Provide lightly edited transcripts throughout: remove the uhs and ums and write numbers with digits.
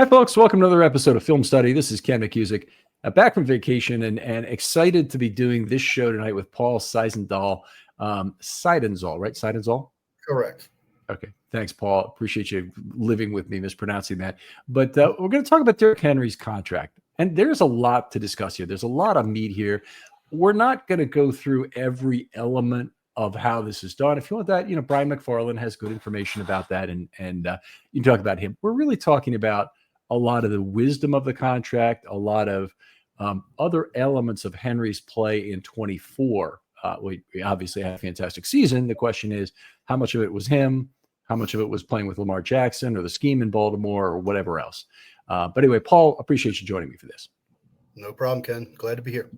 Hi, folks. Welcome to another episode of Film Study. This is Ken McKusick, back from vacation and excited to be doing this show tonight with Paul Seidenzahl. Seidenzahl, right? Seidenzahl? Correct. Okay. Thanks, Paul. Appreciate you living with me, mispronouncing that. But we're going to talk about Derrick Henry's contract. And there's a lot to discuss here. There's a lot of meat here. We're not going to go through every element of how this is done. If you want that, Brian McFarland has good information about that, and you can talk about him. We're really talking about a lot of the wisdom of the contract, a lot of other elements of Henry's play in 24. We obviously had a fantastic season. The question is, how much of it was him? How much of it was playing with Lamar Jackson or the scheme in Baltimore or whatever else? But anyway, Paul, appreciate you joining me for this. No problem, Ken. Glad to be here.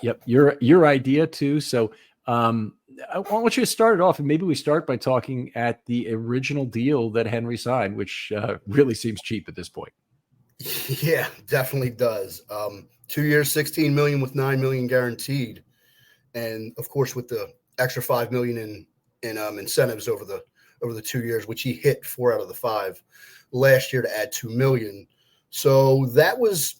Yep, your idea too. So I want you to start it off, and maybe we start by talking at the original deal that Henry signed, which really seems cheap at this point. Yeah, definitely does. 2 years, $16 million with $9 million guaranteed, and of course with the extra $5 million in incentives over the 2 years, which he hit 4 out of the 5 last year to add $2 million. So that was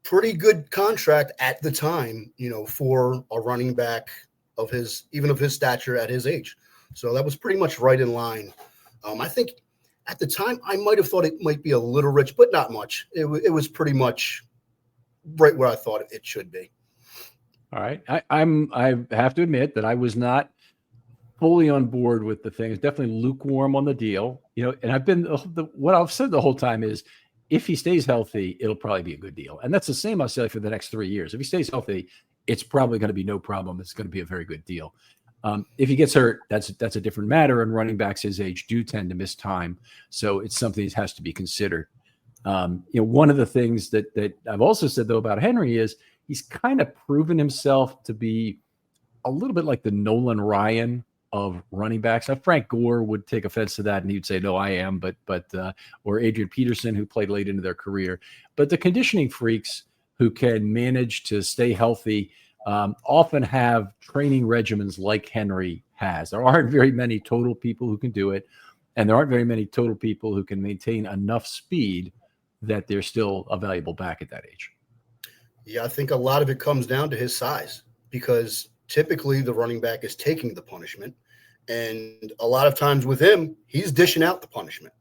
pretty good contract at the time, for a running back of his stature at his age. So that was pretty much right in line. I think at the time I might have thought it might be a little rich, but not much. It was pretty much right where I thought it should be. All right. I have to admit that I was not fully on board with the thing. It's definitely lukewarm on the deal, and I've been, what I've said the whole time is, if he stays healthy, it'll probably be a good deal. And that's the same I'll say for the next 3 years. If he stays healthy, it's probably going to be no problem. It's going to be a very good deal. If he gets hurt, that's a different matter. And running backs his age do tend to miss time. So it's something that has to be considered. One of the things that I've also said, though, about Henry is he's kind of proven himself to be a little bit like the Nolan Ryan of running backs. Now, Frank Gore would take offense to that, and he'd say, "No, I am," but or Adrian Peterson, who played late into their career. But the conditioning freaks who can manage to stay healthy often have training regimens like Henry has. There aren't very many total people who can do it, and there aren't very many total people who can maintain enough speed that they're still a valuable back at that age. Yeah, I think a lot of it comes down to his size, because typically the running back is taking the punishment. And a lot of times with him, he's dishing out the punishment.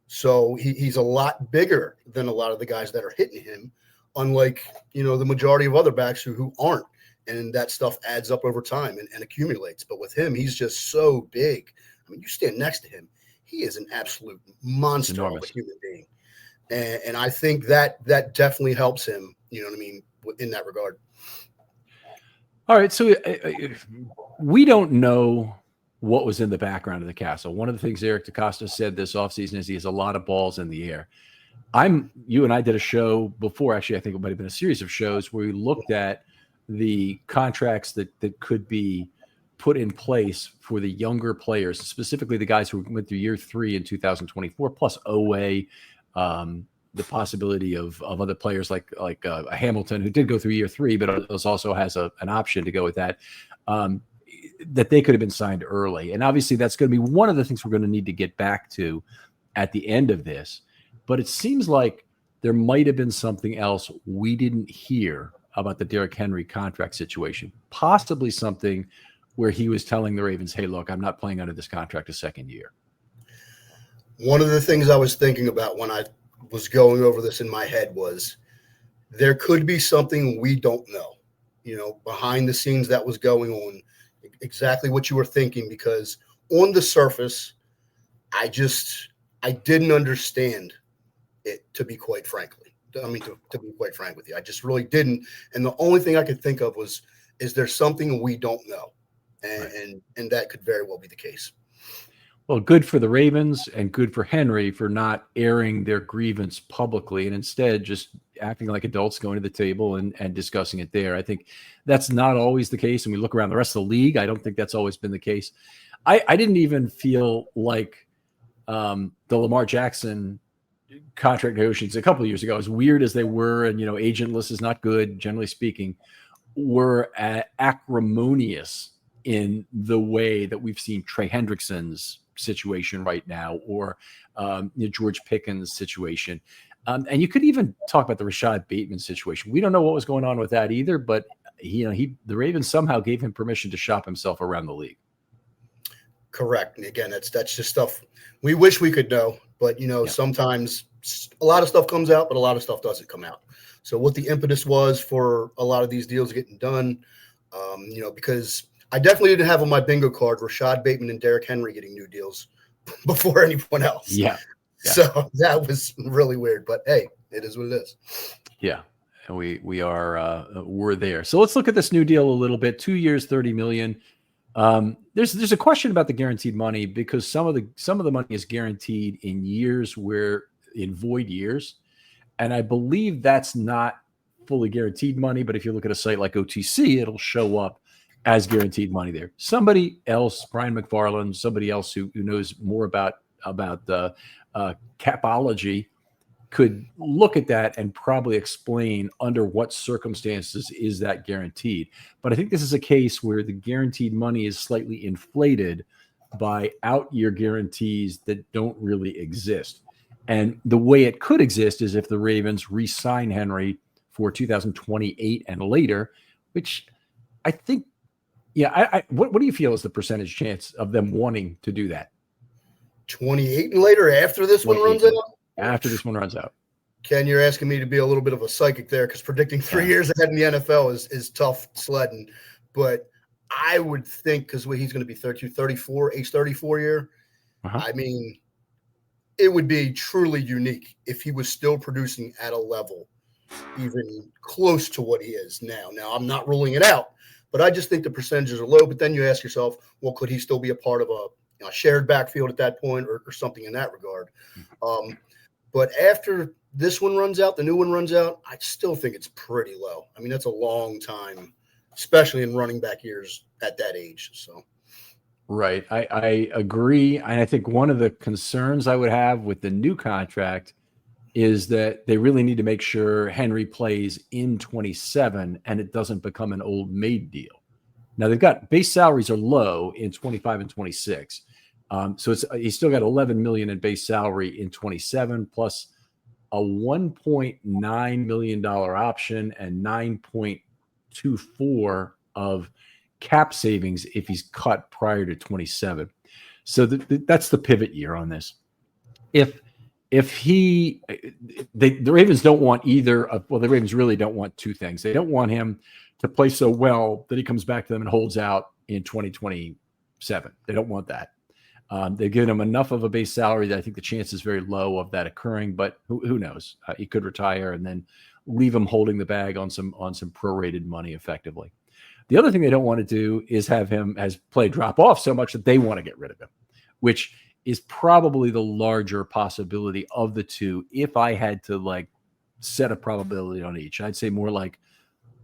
So he's a lot bigger than a lot of the guys that are hitting him, unlike, the majority of other backs who aren't. And that stuff adds up over time and accumulates. But with him, he's just so big. I mean, you stand next to him, he is an absolute monster of a human being. And I think that definitely helps him, in that regard. All right, so we don't know what was in the background of the castle. One of the things Eric DeCosta said this offseason is he has a lot of balls in the air. You and I did a show before, actually, I think it might have been a series of shows where we looked at the contracts that could be put in place for the younger players, specifically the guys who went through year 3 in 2024, plus OA, the possibility of other players like a Hamilton, who did go through year 3, but also has an option to go with that, that they could have been signed early. And obviously that's going to be one of the things we're going to need to get back to at the end of this. But it seems like there might have been something else we didn't hear about the Derrick Henry contract situation, possibly something where he was telling the Ravens, "Hey, look, I'm not playing under this contract a second year." One of the things I was thinking about when I was going over this in my head was there could be something we don't know, behind the scenes that was going on, exactly what you were thinking, because on the surface, I didn't understand it, to be quite frankly. To be quite frank with you, I just really didn't. And the only thing I could think of was, is there something we don't know? And that could very well be the case. Well, good for the Ravens and good for Henry for not airing their grievance publicly and instead just acting like adults, going to the table and discussing it there. I think that's not always the case. And we look around the rest of the league, I don't think that's always been the case. I didn't even feel like the Lamar Jackson contract negotiations a couple of years ago, as weird as they were, and agentless is not good, generally speaking, were acrimonious in the way that we've seen Trey Hendrickson's situation right now, or George Pickens' situation. And you could even talk about the Rashad Bateman situation. We don't know what was going on with that either, but the Ravens somehow gave him permission to shop himself around the league. Correct. And again, that's just stuff we wish we could know, but sometimes a lot of stuff comes out, but a lot of stuff doesn't come out. So what the impetus was for a lot of these deals getting done, because I definitely didn't have on my bingo card Rashad Bateman and Derrick Henry getting new deals before anyone else. Yeah. So that was really weird, but hey, it is what it is. Yeah. And we're there. So let's look at this new deal a little bit. 2 years, $30 million. There's a question about the guaranteed money because some of the money is guaranteed in years in void years. And I believe that's not fully guaranteed money, but if you look at a site like OTC, it'll show up as guaranteed money there. Somebody else, Brian McFarland, somebody else who knows more about the capology could look at that and probably explain under what circumstances is that guaranteed. But I think this is a case where the guaranteed money is slightly inflated by out-year guarantees that don't really exist. And the way it could exist is if the Ravens re-sign Henry for 2028 and later, which I think, what do you feel is the percentage chance of them wanting to do that? 28 and later after this one runs out? After this one runs out. Ken, you're asking me to be a little bit of a psychic there because predicting 3 years ahead in the NFL is tough sledding. But I would think because he's going to be 34, age 34 year. I mean, it would be truly unique if he was still producing at a level even close to what he is now. Now, I'm not ruling it out, but I just think the percentages are low. But then you ask yourself, well, could he still be a part of a shared backfield at that point or something in that regard? But after this one runs out, the new one runs out, I still think it's pretty low. I mean, that's a long time, especially in running back years at that age. So, right. I agree. And I think one of the concerns I would have with the new contract is that they really need to make sure Henry plays in 27 and it doesn't become an old maid deal. Now they've got base salaries are low in 25 and 26. So he's still got $11 million in base salary in 27 plus a $1.9 million option and 9.24 of cap savings if he's cut prior to 27. So that's the pivot year on this. The Ravens don't want the Ravens really don't want two things. They don't want him to play so well that he comes back to them and holds out in 2027. They don't want that. They've given him enough of a base salary that I think the chance is very low of that occurring, but who knows? He could retire and then leave him holding the bag on some prorated money effectively. The other thing they don't want to do is have him as play drop off so much that they want to get rid of him, which is probably the larger possibility of the two. If I had to set a probability on each, I'd say more like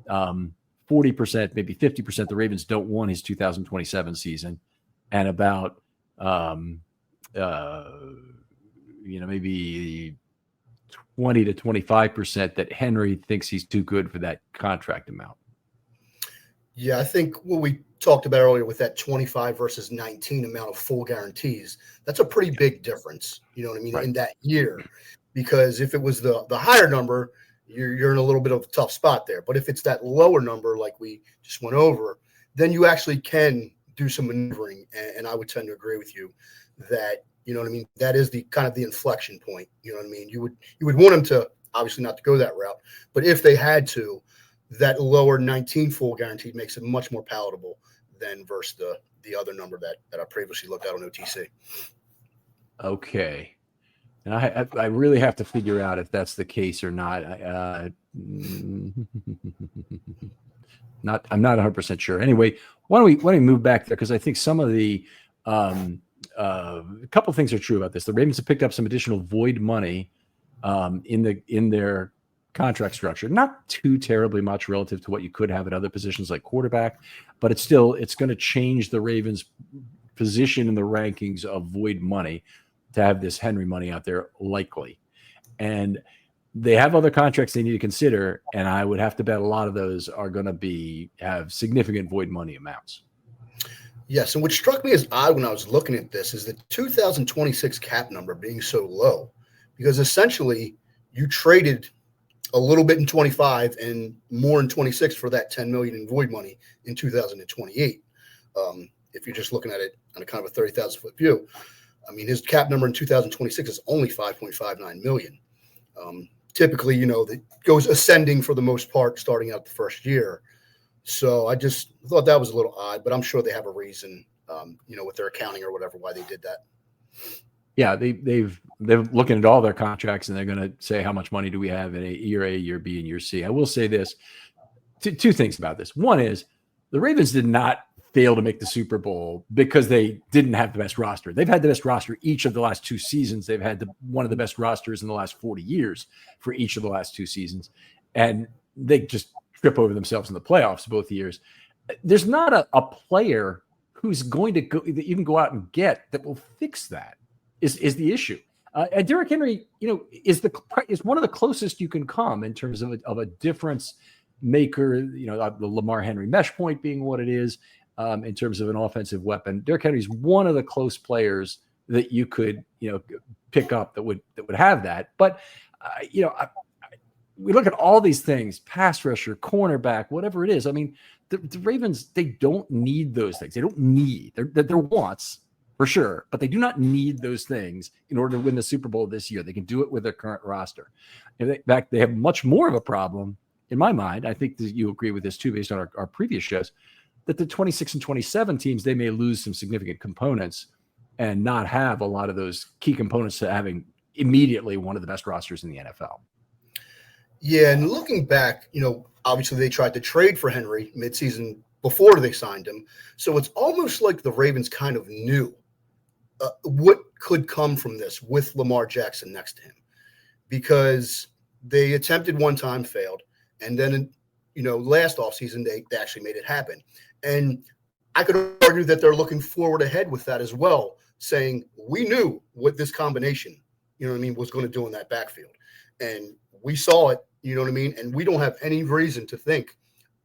40%, maybe 50%. The Ravens don't want his 2027 season, and about maybe 20 to 25% that Henry thinks he's too good for that contract amount. Yeah, I think what we talked about earlier with that 25 versus 19 amount of full guarantees, that's a pretty big difference, you know what I mean, in that year. Because if it was the higher number, you're in a little bit of a tough spot there. But if it's that lower number, like we just went over, then you actually can do some maneuvering. And I would tend to agree with you that, you know what I mean, that is the kind of the inflection point. You know what I mean? You would want them to obviously not to go that route, but if they had to, that lower 19 full guaranteed makes it much more palatable than versus the other number that I previously looked at on OTC. Okay. And I really have to figure out if that's the case or not. I'm not 100% sure. Anyway, why don't we move back there? Because I think some of the a couple of things are true about this. The Ravens have picked up some additional void money in their contract structure. Not too terribly much relative to what you could have at other positions like quarterback, but it's going to change the Ravens' position in the rankings of void money to have this Henry money out there likely. And they have other contracts they need to consider, and I would have to bet a lot of those are going to have significant void money amounts. Yes, and what struck me as odd when I was looking at this is the 2026 cap number being so low, because essentially you traded a little bit in 25 and more in 26 for that 10 million in void money in 2028. If you're just looking at it on a kind of a 30,000 foot view, I mean, his cap number in 2026 is only 5.59 million. Typically, that goes ascending for the most part, starting out the first year. So I just thought that was a little odd, but I'm sure they have a reason, with their accounting or whatever, why they did that. Yeah, they're looking at all their contracts and they're going to say how much money do we have in a year A, year B, and year C. I will say this, two things about this. One is the Ravens did not fail to make the Super Bowl because they didn't have the best roster. They've had the best roster each of the last 2 seasons. They've had one of the best rosters in the last 40 years for each of the last 2 seasons. And they just trip over themselves in the playoffs both years. There's not a player who's going to go that you can go out and get that will fix that. Is the issue. And Derrick Henry, is one of the closest you can come in terms of a difference maker. The Lamar Henry mesh point being what it is in terms of an offensive weapon. Derrick Henry's one of the close players that you could pick up that would have that. But we look at all these things: pass rusher, cornerback, whatever it is. I mean, the Ravens, they don't need those things. They don't need their wants. For sure, but they do not need those things in order to win the Super Bowl this year. They can do it with their current roster. In fact, they have much more of a problem, in my mind. I think that you agree with this too, based on our previous shows, that the 26 and 27 teams, they may lose some significant components and not have a lot of those key components to having immediately one of the best rosters in the NFL. Yeah, and looking back, obviously they tried to trade for Henry midseason before they signed him. So it's almost like the Ravens kind of knew what could come from this with Lamar Jackson next to him, because they attempted one time, failed, and then last offseason they actually made it happen. And I could argue that they're looking forward ahead with that as well, saying we knew what this combination was going to do in that backfield, and we saw it, and we don't have any reason to think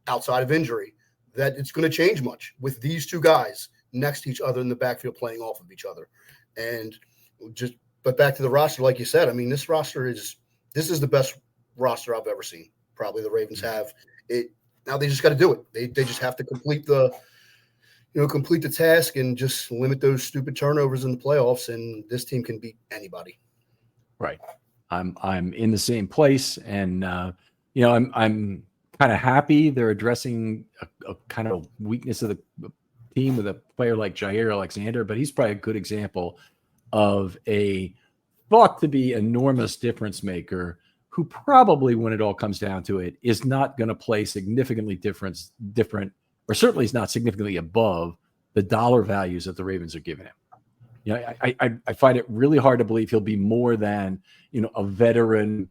outside of injury that it's going to change much with these two guys next to each other in the backfield playing off of each other. And but back to the roster, like you said, I mean, this is the best roster I've ever seen. Probably the Ravens have it. Now they just got to do it. They just have to complete the task and just limit those stupid turnovers in the playoffs. And this team can beat anybody. Right. I'm in the same place. And, I'm kind of happy they're addressing a kind of weakness of the team with a player like Jair Alexander, but he's probably a good example of a thought to be enormous difference maker who probably, when it all comes down to it, is not going to play significantly different, or certainly is not significantly above the dollar values that the Ravens are giving him. I find it really hard to believe he'll be more than, a veteran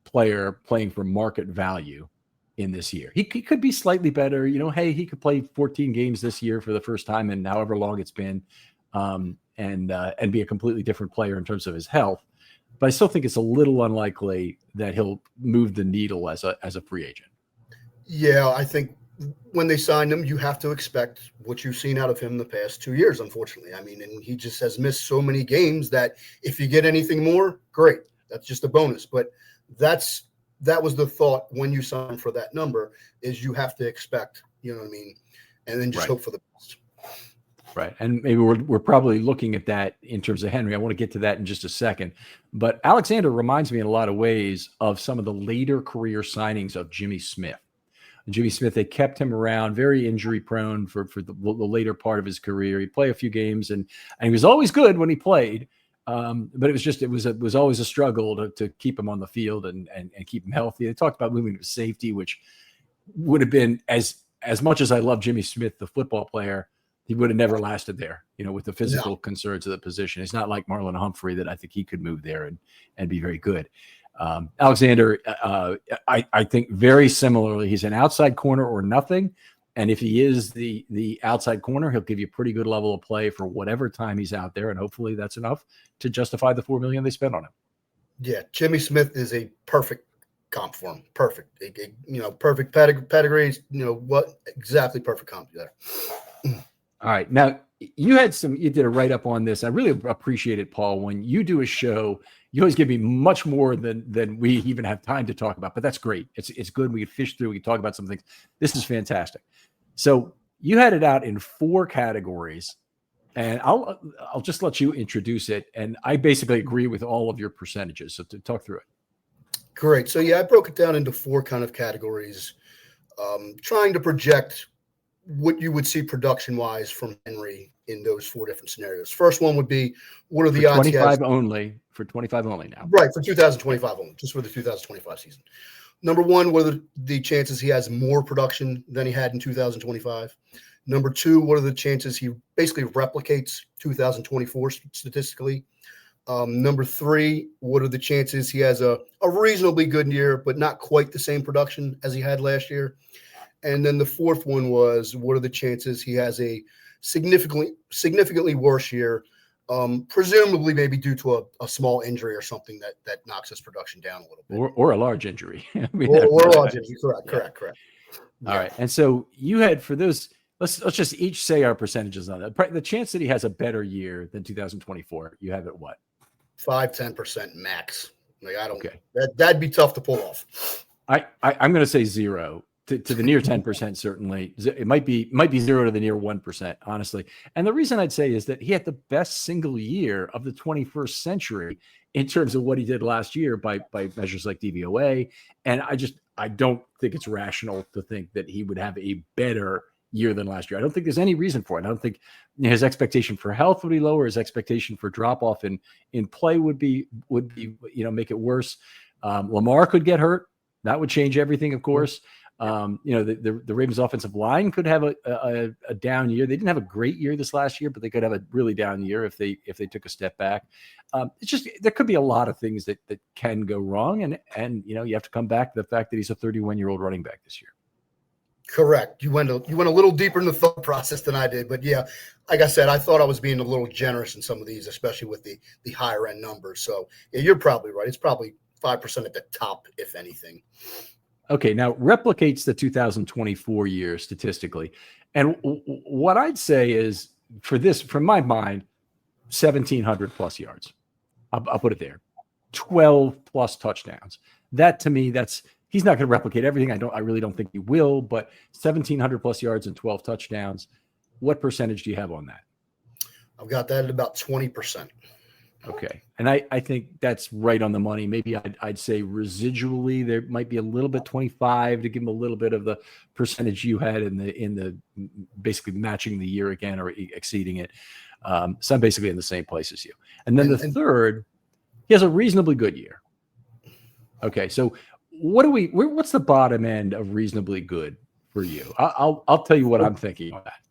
player playing for market value in this year. He could be slightly better. Hey, he could play 14 games this year for the first time in however long it's been, and be a completely different player in terms of his health. But I still think it's a little unlikely that he'll move the needle as a free agent. Yeah, I think when they signed him, you have to expect what you've seen out of him the past 2 years, unfortunately. I mean, and he just has missed so many games that if you get anything more, great. That's just a bonus. But that was the thought when you signed for that number, is you have to expect, and then just hope for the best. Right. And maybe we're probably looking at that in terms of Henry. I want to get to that in just a second. But Alexander reminds me in a lot of ways of some of the later career signings of Jimmy Smith. Jimmy Smith, they kept him around, very injury prone for the later part of his career. He'd play a few games and he was always good when he played. But it was always a struggle to keep him on the field and keep him healthy. They talked about moving to safety, which would have been as much as I love Jimmy Smith, the football player, he would have never lasted there, with the physical concerns of the position. It's not like Marlon Humphrey that I think he could move there and be very good. Alexander, I think very similarly, he's an outside corner or nothing. And if he is the outside corner, he'll give you a pretty good level of play for whatever time he's out there. And hopefully that's enough to justify the $4 million they spent on him. Yeah. Jimmy Smith is a perfect comp for him. Perfect. Perfect pedigree. What exactly perfect comp there. All right. Now you did a write-up on this. I really appreciate it, Paul. When you do a show, you always give me much more than we even have time to talk about, but that's great. It's good. We can fish through, we can talk about some things. This is fantastic. So you had it out in 4 categories, and I'll just let you introduce it. And I basically agree with all of your percentages. So to talk through it. Great. So I broke it down into 4 kind of categories, trying to project what you would see production-wise from Henry in those 4 different scenarios. First one would be, what are the odds 25 only, for 25 only now. Right, for 2025 only, just for the 2025 season. Number 1, what are the chances he has more production than he had in 2025? Number 2, what are the chances he basically replicates 2024 statistically? Number 3, what are the chances he has a reasonably good year, but not quite the same production as he had last year? And then the 4th one was, what are the chances he has a significantly worse year, presumably maybe due to a small injury or something that knocks his production down a little bit. Or a large injury. or a large injury, correct. All right. And so you had, for those, let's just each say our percentages on that. The chance that he has a better year than 2024, you have it what? 5-10% max. Like, I don't. Okay. That'd be tough to pull off. I'm going to say 0 to the near 10%. Certainly, it might be 0 to the near 1%. Honestly, and the reason I'd say is that he had the best single year of the 21st century in terms of what he did last year by measures like DVOA, and I don't think it's rational to think that he would have a better year than last year. I don't think there's any reason for it. I don't think his expectation for health would be lower. His expectation for drop off in play would be make it worse. Lamar could get hurt. That would change everything, of course. The Ravens offensive line could have a down year. They didn't have a great year this last year, but they could have a really down year if they took a step back. It's just, there could be a lot of things that can go wrong. And you have to come back to the fact that he's a 31-year-old running back this year. Correct. You went a little deeper in the thought process than I did, but yeah, like I said, I thought I was being a little generous in some of these, especially with the higher end numbers. So yeah, you're probably right. It's probably 5% at the top, if anything. Okay, now replicates the 2024 year statistically, and what I'd say is, for this, from my mind, 1,700 plus yards. I'll put it there. 12 plus touchdowns. That, to me, he's not going to replicate everything. I really don't think he will, but 1,700 plus yards and 12 touchdowns. What percentage do you have on that? I've got that at about 20%. Okay. And I think that's right on the money. Maybe I'd say residually there might be a little bit, 25, to give him a little bit of the percentage you had in the basically matching the year again or exceeding it. So I'm basically in the same place as you. And then the third, he has a reasonably good year. Okay. So what's the bottom end of reasonably good for you? I'll tell you what I'm thinking on that.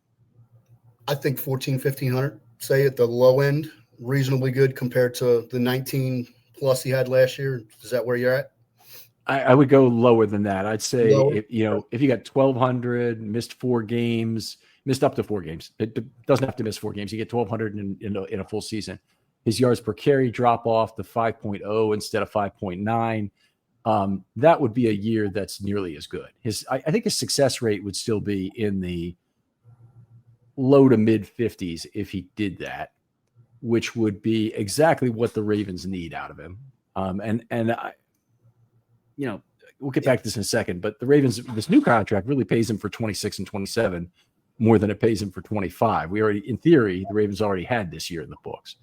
I think 1,500, say at the low end. Reasonably good compared to the 19 plus he had last year. Is that where you're at? I would go lower than that. I'd say if you got 1,200, missed up to 4 games, it doesn't have to miss 4 games. You get 1,200 in a full season. His yards per carry drop off to 5.0 instead of 5.9. That would be a year that's nearly as good. I think his success rate would still be in the low to mid 50s if he did that, which would be exactly what the Ravens need out of him. We'll get back to this in a second, but the Ravens, this new contract really pays him for 26 and 27 more than it pays him for 25. In theory, the Ravens already had this year in the books.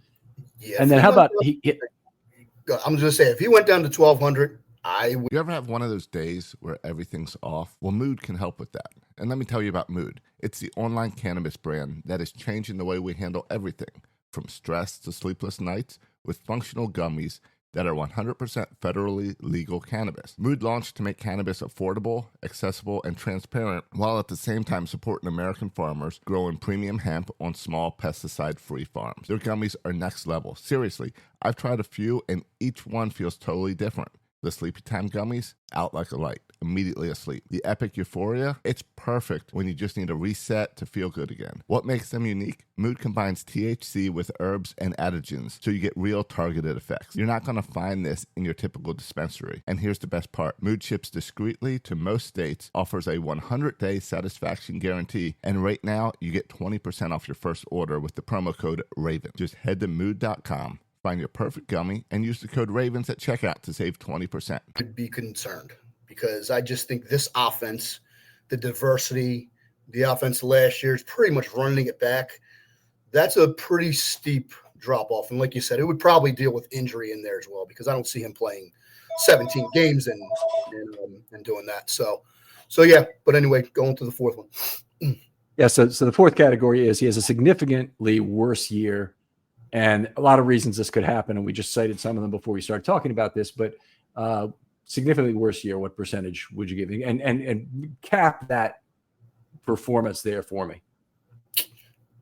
Yeah. And then how about I'm just going to say, if he went down to 1,200, You ever have one of those days where everything's off? Well, Mood can help with that. And let me tell you about Mood. It's the online cannabis brand that is changing the way we handle everything, from stress to sleepless nights, with functional gummies that are 100% federally legal cannabis. Mood launched to make cannabis affordable, accessible, and transparent, while at the same time supporting American farmers growing premium hemp on small pesticide-free farms. Their gummies are next level. Seriously, I've tried a few, and each one feels totally different. The Sleepy Time gummies, out like a light. immediately asleep. The Epic Euphoria, it's perfect when you just need a reset to feel good again. What makes them unique? Mood combines THC with herbs and adaptogens, so you get real targeted effects. You're not going to find this in your typical dispensary. And here's the best part. Mood ships discreetly to most states, offers a 100-day satisfaction guarantee, and right now you get 20% off your first order with the promo code RAVEN. Just head to mood.com, find your perfect gummy, and use the code RAVENS at checkout to save 20%. I'd be concerned because I just think this offense, the diversity, the offense last year is pretty much running it back. That's a pretty steep drop off. And like you said, it would probably deal with injury in there as well, because I don't see him playing 17 games and doing that. So yeah, but anyway, going to the fourth one. Yeah. So the fourth category is he has a significantly worse year, and a lot of reasons this could happen. And we just cited some of them before we started talking about this, but significantly worse year. What percentage would you give me? And cap that performance there for me.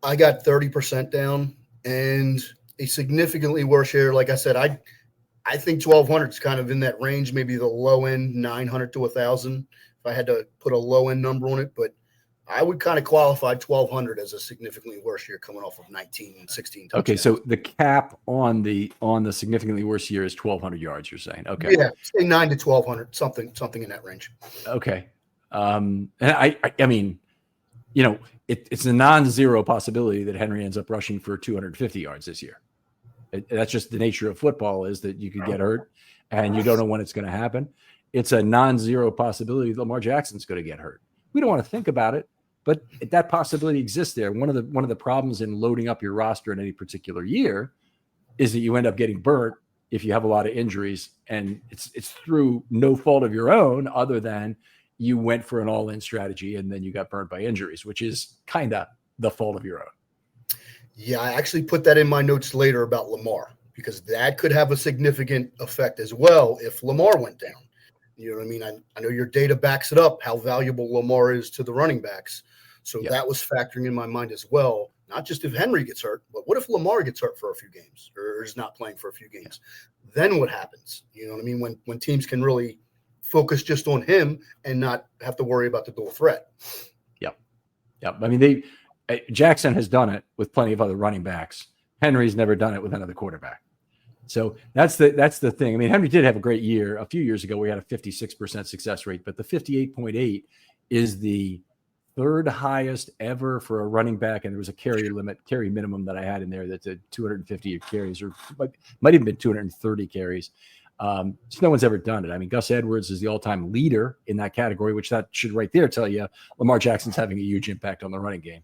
I got 30% down, and a significantly worse year. Like I said, I think 1,200 is kind of in that range, maybe the low end 900 to 1,000. If I had to put a low end number on it, but I would kind of qualify 1,200 as a significantly worse year coming off of 19 and 16 touchdowns. Okay, so the cap on the significantly worse year is 1,200 yards. You're saying, okay? Yeah, say 9 to 1,200, something in that range. Okay, and I mean, you know, it's a non-zero possibility that Henry ends up rushing for 250 yards this year. That's just the nature of football, is that you could get hurt and you don't know when it's going to happen. It's a non-zero possibility that Lamar Jackson's going to get hurt. We don't want to think about it, but that possibility exists there. One of the problems in loading up your roster in any particular year is that you end up getting burnt if you have a lot of injuries, and it's through no fault of your own other than you went for an all-in strategy and then you got burnt by injuries, which is kind of the fault of your own. Yeah, I actually put that in my notes later about Lamar, because that could have a significant effect as well if Lamar went down. You know what I mean? I know your data backs it up, how valuable Lamar is to the running backs. So that was factoring in my mind as well. Not just if Henry gets hurt, but what if Lamar gets hurt for a few games or is not playing for a few games? Then what happens? You know what I mean? When teams can really focus just on him and not have to worry about the dual threat. Yep. I mean, Jackson has done it with plenty of other running backs. Henry's never done it with another quarterback. So that's the thing. I mean, Henry did have a great year a few years ago. We had a 56% success rate, but the 58.8 is the third highest ever for a running back. And there was a carry minimum that I had in there that's a 250 carries, or might even been 230 carries. So no one's ever done it. I mean, Gus Edwards is the all-time leader in that category, which that should right there tell you Lamar Jackson's having a huge impact on the running game.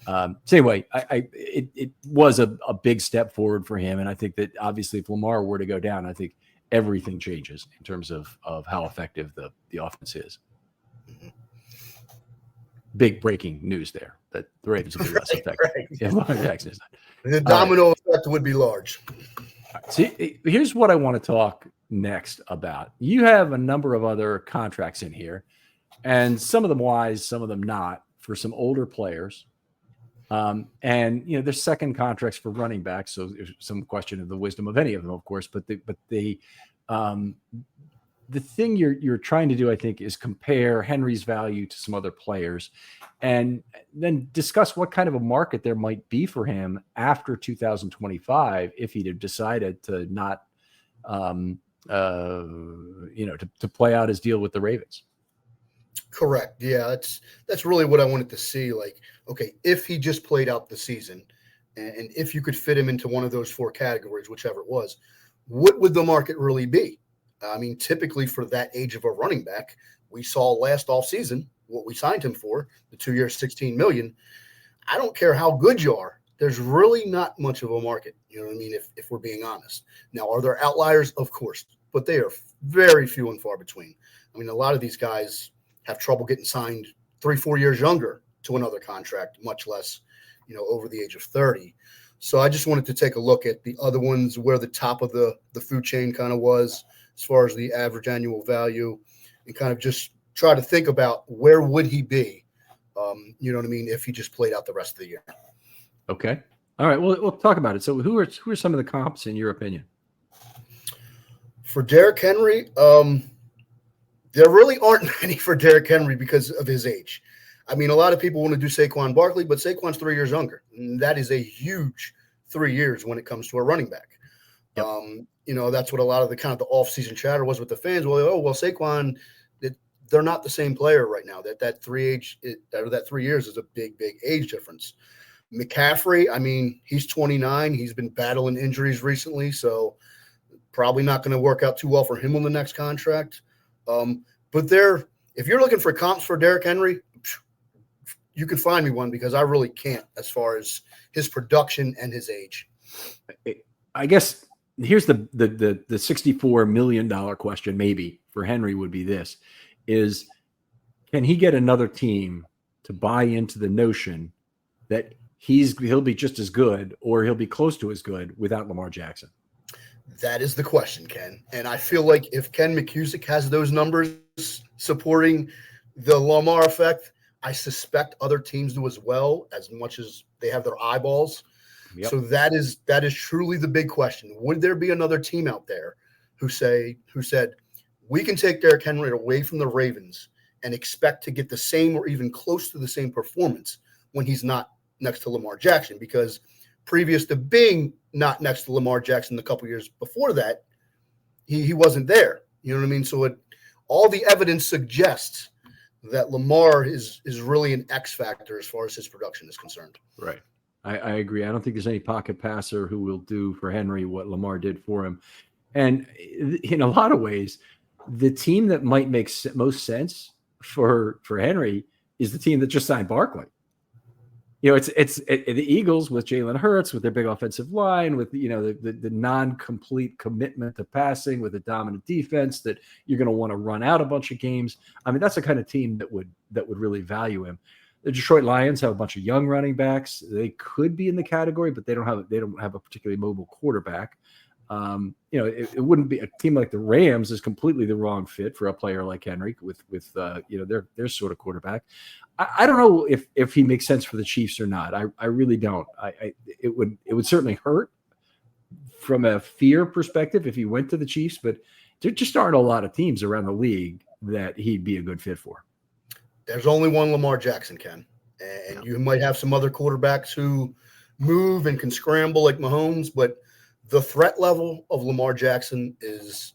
So anyway, it was a big step forward for him. And I think that obviously if Lamar were to go down, I think everything changes in terms of how effective the offense is. Mm-hmm. Big breaking news there that the Ravens will be less effective. Right. Yeah, Lamar Jackson is not. The domino effect would be large. Right, see, here's what I want to talk next about. You have a number of other contracts in here, and some of them wise, some of them not, for some older players. And you know, there's second contracts for running backs, so there's some question of the wisdom of any of them, of course. But the thing you're trying to do, I think, is compare Henry's value to some other players, and then discuss what kind of a market there might be for him after 2025 if he'd have decided to not, to play out his deal with the Ravens. Correct. Yeah, that's really what I wanted to see. Like, okay, if he just played out the season, and if you could fit him into one of those four categories, whichever it was, what would the market really be? I mean, typically for that age of a running back, we saw last offseason what we signed him for, the 2 years, $16 million. I don't care how good you are. There's really not much of a market. You know what I mean? If we're being honest. Now, are there outliers? Of course, but they are very few and far between. I mean, a lot of these guys have trouble getting signed 3-4 years younger to another contract, much less, over the age of 30. So I just wanted to take a look at the other ones, where the top of the food chain kind of was as far as the average annual value, and kind of just try to think about where would he be, you know what I mean, if he just played out the rest of the year. Okay. All right. Well, we'll talk about it. So who are some of the comps in your opinion? For Derrick Henry, There really aren't many for Derrick Henry because of his age. I mean, a lot of people want to do Saquon Barkley, but Saquon's 3 years younger. And that is a huge 3 years when it comes to a running back. Yep. That's what a lot of the kind of the off-season chatter was with the fans. Well, Saquon, they're not the same player right now. That 3 years is a big, big age difference. McCaffrey, I mean, he's 29. He's been battling injuries recently, so probably not going to work out too well for him on the next contract. But if you're looking for comps for Derrick Henry, you can find me one because I really can't as far as his production and his age. I guess here's the $64 million question maybe for Henry would be this, is can he get another team to buy into the notion that he'll be just as good or he'll be close to as good without Lamar Jackson? That is the question, Ken. And I feel like if Ken McKusick has those numbers supporting the Lamar effect, I suspect other teams do as well, as much as they have their eyeballs. Yep. So that is truly the big question. Would there be another team out there who said, we can take Derrick Henry away from the Ravens and expect to get the same or even close to the same performance when he's not next to Lamar Jackson? Because previous to being not next to Lamar Jackson the couple years before that, he wasn't there. You know what I mean? So all the evidence suggests that Lamar is really an X factor as far as his production is concerned. Right. I agree. I don't think there's any pocket passer who will do for Henry what Lamar did for him. And in a lot of ways, the team that might make most sense for Henry is the team that just signed Barkley. It's the Eagles with Jalen Hurts, with their big offensive line, with the non-complete commitment to passing, with a dominant defense that you're going to want to run out a bunch of games. I mean, that's the kind of team that would really value him. The Detroit Lions have a bunch of young running backs. They could be in the category, but they don't have a particularly mobile quarterback. It wouldn't be a team like the Rams is completely the wrong fit for a player like Henry with their sort of quarterback. I don't know if he makes sense for the Chiefs or not. I really don't. It would certainly hurt from a fear perspective if he went to the Chiefs, but there just aren't a lot of teams around the league that he'd be a good fit for. There's only one Lamar Jackson, Ken, and you might have some other quarterbacks who move and can scramble like Mahomes, but the threat level of Lamar Jackson is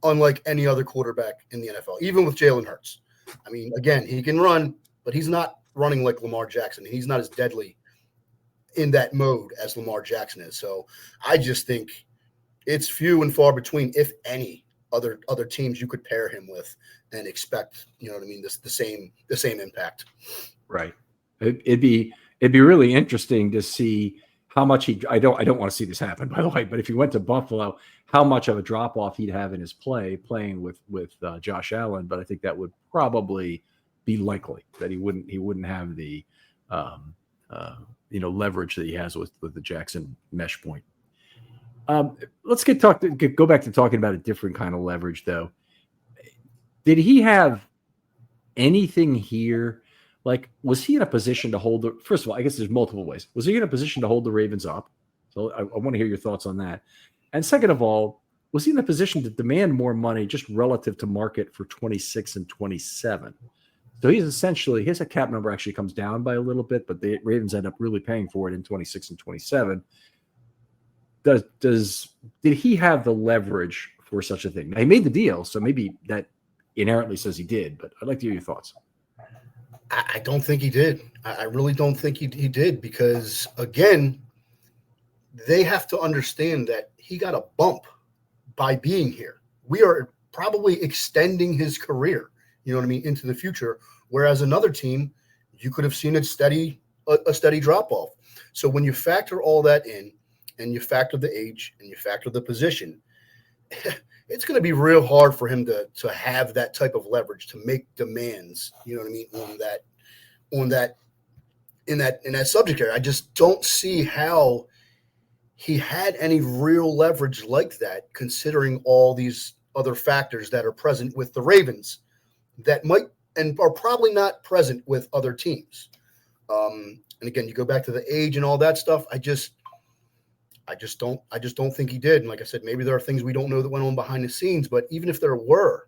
unlike any other quarterback in the NFL, even with Jalen Hurts. I mean, again, he can run, but he's not running like Lamar Jackson. He's not as deadly in that mode as Lamar Jackson is. So I just think it's few and far between, if any, other teams you could pair him with and expect, the same impact. Right. It'd be really interesting to see how much I don't want to see this happen, by the way, but if he went to Buffalo, how much of a drop off he'd have in his playing with Josh Allen. But I think that would probably be likely that he wouldn't have the leverage that he has with the Jackson mesh point. Let's go back to talking about a different kind of leverage, though. Did he have anything here? Like, was he in a position to hold first of all, I guess there's multiple ways. Was he in a position to hold the Ravens up? So I want to hear your thoughts on that. And second of all, was he in a position to demand more money just relative to market for 26 and 27? So he's essentially, his cap number actually comes down by a little bit, but the Ravens end up really paying for it in 26 and 27. Did he have the leverage for such a thing? Now, he made the deal, so maybe that inherently says he did, but I'd like to hear your thoughts. I don't think he did. I really don't think he did because, again, they have to understand that he got a bump by being here. We are probably extending his career, into the future, whereas another team, you could have seen a steady drop-off. So when you factor all that in and you factor the age and you factor the position, it's going to be real hard for him to have that type of leverage to make demands, on that subject area. I just don't see how he had any real leverage like that, considering all these other factors that are present with the Ravens that might and are probably not present with other teams. And again, you go back to the age and all that stuff. I just don't think he did. And like I said, maybe there are things we don't know that went on behind the scenes, but even if there were,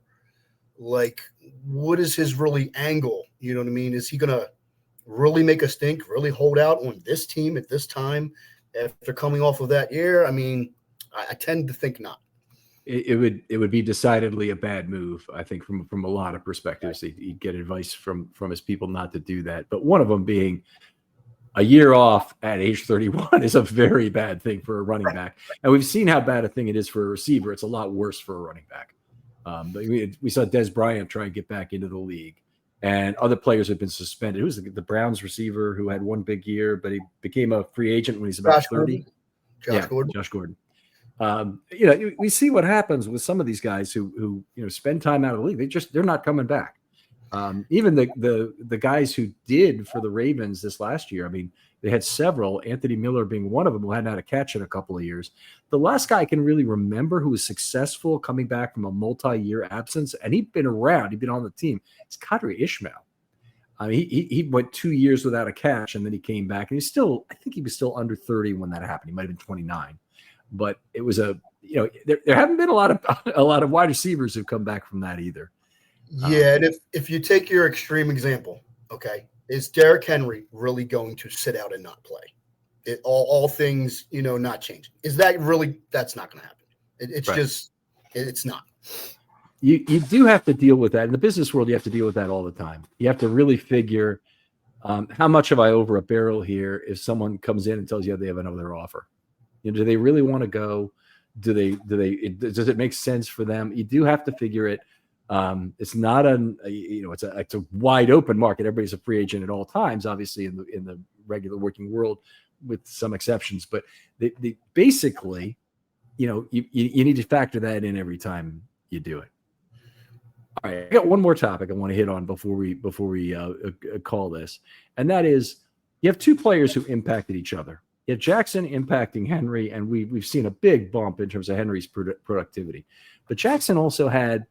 like, what is his really angle? You know what I mean? Is he going to really make a stink, really hold out on this team at this time after coming off of that year? I mean, I tend to think not. It would be decidedly a bad move, I think, from a lot of perspectives. He'd get advice from his people not to do that. But one of them being a year off at age 31 is a very bad thing for a running back. And we've seen how bad a thing it is for a receiver. It's a lot worse for a running back. But we saw Des Bryant try and get back into the league, and other players have been suspended. It was the Browns receiver who had one big year, but he became a free agent when he's about 30. Josh Gordon. Josh Gordon. We see what happens with some of these guys who spend time out of the league. They're not coming back. Even the guys who did for the Ravens this last year, I mean, they had several, Anthony Miller being one of them, who hadn't had a catch in a couple of years. The last guy I can really remember who was successful coming back from a multi-year absence, and he'd been around, he'd been on the team, it's Qadri Ishmael. I mean, he went 2 years without a catch, and then he came back, and I think he was still under 30 when that happened. He might have been 29. But it was there haven't been a lot of wide receivers who've come back from that either. Yeah, and if you take your extreme example, okay, is Derrick Henry really going to sit out and not play? All things, not changing. Is that really? That's not going to happen. It's right. It's not. You do have to deal with that in the business world. You have to deal with that all the time. You have to really figure how much have I over a barrel here if someone comes in and tells you they have another offer. Do they really want to go? Does it make sense for them? You do have to figure it. It's not it's a wide open market. Everybody's a free agent at all times, obviously in the regular working world, with some exceptions. But they basically, you need to factor that in every time you do it. All right, I got one more topic I want to hit on before we call this, and that is you have two players who impacted each other. You have Jackson impacting Henry, and we've seen a big bump in terms of Henry's productivity. But Jackson also had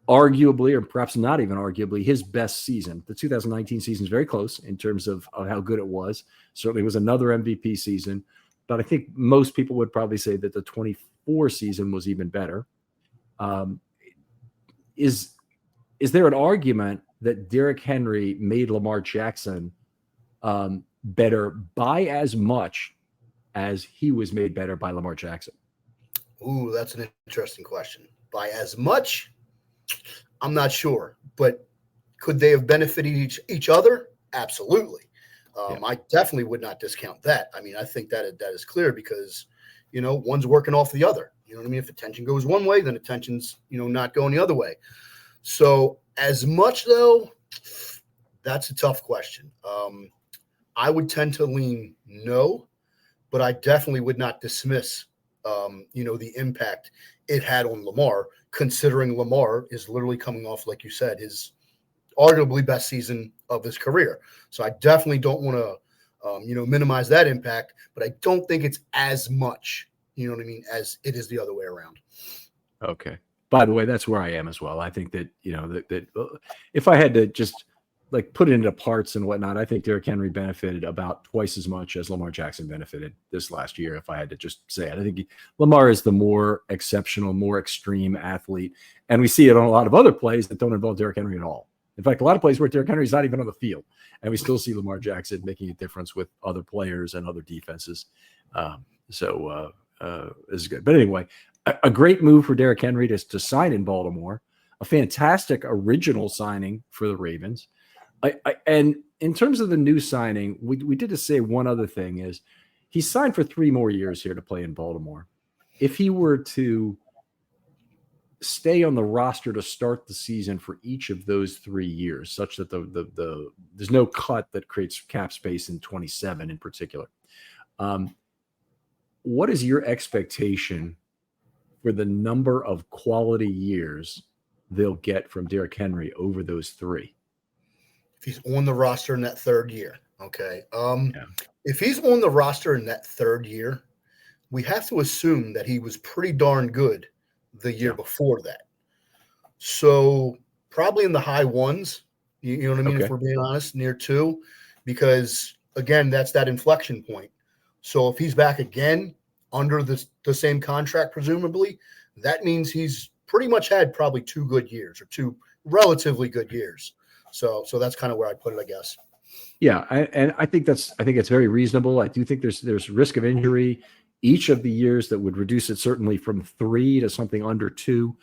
arguably, or perhaps not even arguably, his best season. The 2019 season is very close in terms of how good it was. Certainly was another MVP season, but I think most people would probably say that the 24 season was even better. Is there an argument that Derrick Henry made Lamar Jackson better by as much as he was made better by Lamar Jackson? Ooh, that's an interesting question. By as much, I'm not sure, but could they have benefited each other? Absolutely. I definitely would not discount that. I mean, I think that is clear because, one's working off the other. You know what I mean? If attention goes one way, then attention's, not going the other way. So as much though, that's a tough question. I would tend to lean no, but I definitely would not dismiss, the impact it had on Lamar, considering Lamar is literally coming off, like you said, his arguably best season of his career. So I definitely don't want to, minimize that impact, but I don't think it's as much, as it is the other way around. Okay. By the way, that's where I am as well. I think that, that if I had to just put it into parts and whatnot, I think Derrick Henry benefited about twice as much as Lamar Jackson benefited this last year. If I had to just say it, I think Lamar is the more exceptional, more extreme athlete. And we see it on a lot of other plays that don't involve Derrick Henry at all. In fact, a lot of plays where Derrick Henry's not even on the field, and we still see Lamar Jackson making a difference with other players and other defenses. This is good. But anyway, a great move for Derrick Henry to sign in Baltimore, a fantastic original signing for the Ravens. And in terms of the new signing, we did to say one other thing is he signed for 3 more years here to play in Baltimore. If he were to stay on the roster to start the season for each of those 3 years, such that there's no cut that creates cap space in 27 in particular. What is your expectation for the number of quality years they'll get from Derrick Henry over those 3? If he's on the roster in that 3rd year, okay. If he's on the roster in that 3rd year, we have to assume that he was pretty darn good the year before that. So probably in the high 1s, you know what I mean? Okay. If we're being honest, near 2, because again, that's that inflection point. So if he's back again under the same contract, presumably, that means he's pretty much had probably 2 good years or 2 relatively good years. So that's kind of where I put it, I guess. Yeah, I think it's very reasonable. I do think there's risk of injury each of the years that would reduce it certainly from 3 to something under 2.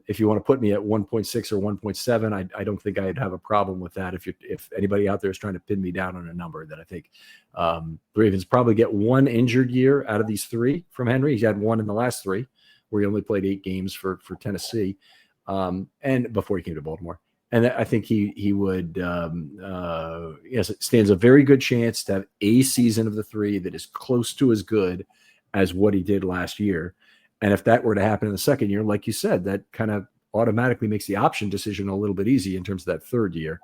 If you want to put me at 1.6 or 1.7, I don't think I'd have a problem with that. If anybody out there is trying to pin me down on a number, that I think the Ravens probably get 1 injured year out of these 3 from Henry. He's had 1 in the last 3, where he only played 8 games for Tennessee, and before he came to Baltimore. And I think he would, yes, it stands a very good chance to have a season of the 3 that is close to as good as what he did last year. And if that were to happen in the second year, like you said, that kind of automatically makes the option decision a little bit easy in terms of that third year.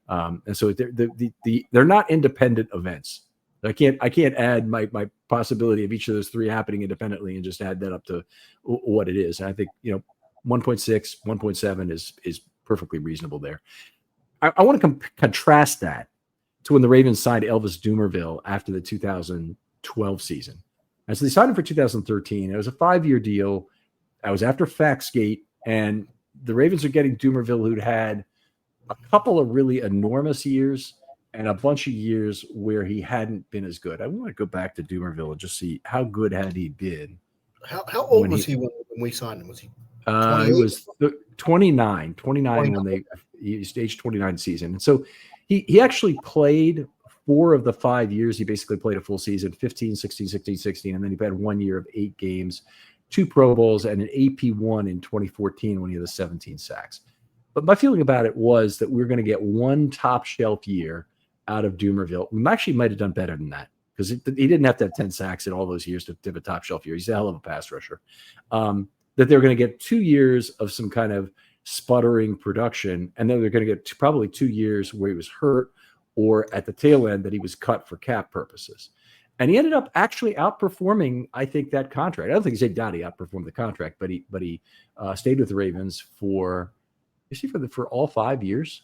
And so they're not independent events. I can't add my possibility of each of those 3 happening independently and just add that up to what it is. And I think 1.6, 1.7 is perfectly reasonable there. I want to contrast that to when the Ravens signed Elvis Dumervil after the 2012 season. And so they signed him for 2013. It was a 5-year deal. That was after Faxgate, and the Ravens are getting Dumervil, who'd had a couple of really enormous years and a bunch of years where he hadn't been as good. I want to go back to Dumervil and just see how good had he been. How old was he when we signed him? Was he? He was 29 when he staged 29 season. And so he actually played 4 of the 5 years. He basically played a full season, 15, 16, 16, 16. And then he had 1 year of 8 games, 2 Pro Bowls, and an AP1 in 2014 when he had the 17 sacks. But my feeling about it was that we were going to get 1 top shelf year out of Dumervil. We actually might have done better than that, because he didn't have to have 10 sacks in all those years to have a top shelf year. He's a hell of a pass rusher. That they're going to get 2 years of some kind of sputtering production, and then they're going to get probably 2 years where he was hurt, or at the tail end that he was cut for cap purposes. And he ended up actually outperforming, I think, that contract. I don't think he outperformed the contract, but he stayed with the Ravens for all 5 years.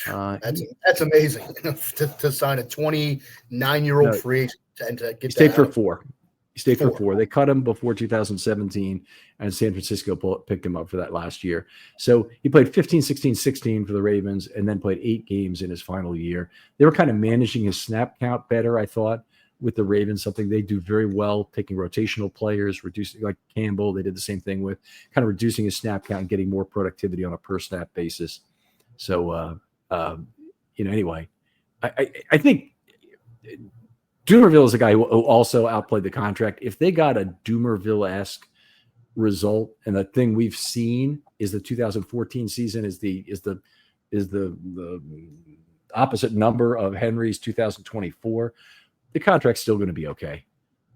That's amazing to sign a 29-year-old free agent and to get. He stayed for 4. He stayed for 4. They cut him before 2017, and San Francisco picked him up for that last year. So he played 15, 16, 16 for the Ravens, and then played 8 games in his final year. They were kind of managing his snap count better, I thought, with the Ravens, something they do very well, taking rotational players, reducing, like Campbell, they did the same thing with, kind of reducing his snap count and getting more productivity on a per snap basis. So, anyway, I think Dumervil is a guy who also outplayed the contract. If they got a Dumervil-esque result, and the thing we've seen is the 2014 season is the opposite number of Henry's 2024, the contract's still going to be okay.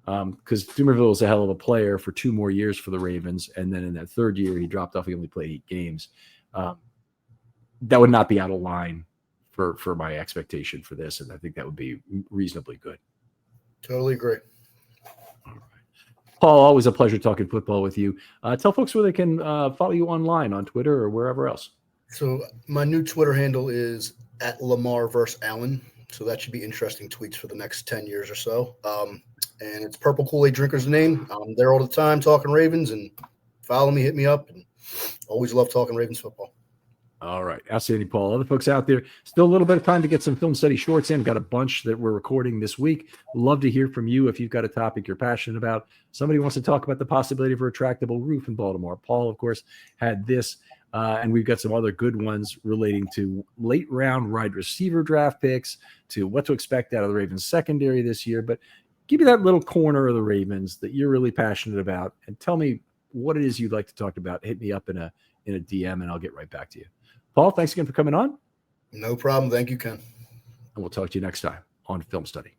Because Dumervil is a hell of a player for 2 more years for the Ravens, and then in that third year he dropped off. He only played 8 games. That would not be out of line for my expectation for this, and I think that would be reasonably good. Totally agree. All right. Paul, always a pleasure talking football with you. Tell folks where they can follow you online on Twitter or wherever else. So my new Twitter handle is @LamarVerseAllen. So that should be interesting tweets for the next 10 years or so. And it's Purple Kool-Aid Drinker's name. I'm there all the time talking Ravens, and follow me, hit me up, and always love talking Ravens football. All right. Outstanding, Paul. Other folks out there, still a little bit of time to get some film study shorts in. Got a bunch that we're recording this week. Love to hear from you if you've got a topic you're passionate about. Somebody wants to talk about the possibility of a retractable roof in Baltimore. Paul, of course, had this, and we've got some other good ones relating to late round wide receiver draft picks, to what to expect out of the Ravens secondary this year. But give me that little corner of the Ravens that you're really passionate about, and tell me what it is you'd like to talk about. Hit me up in a DM, and I'll get right back to you. Paul, thanks again for coming on. No problem. Thank you, Ken. And we'll talk to you next time on Film Study.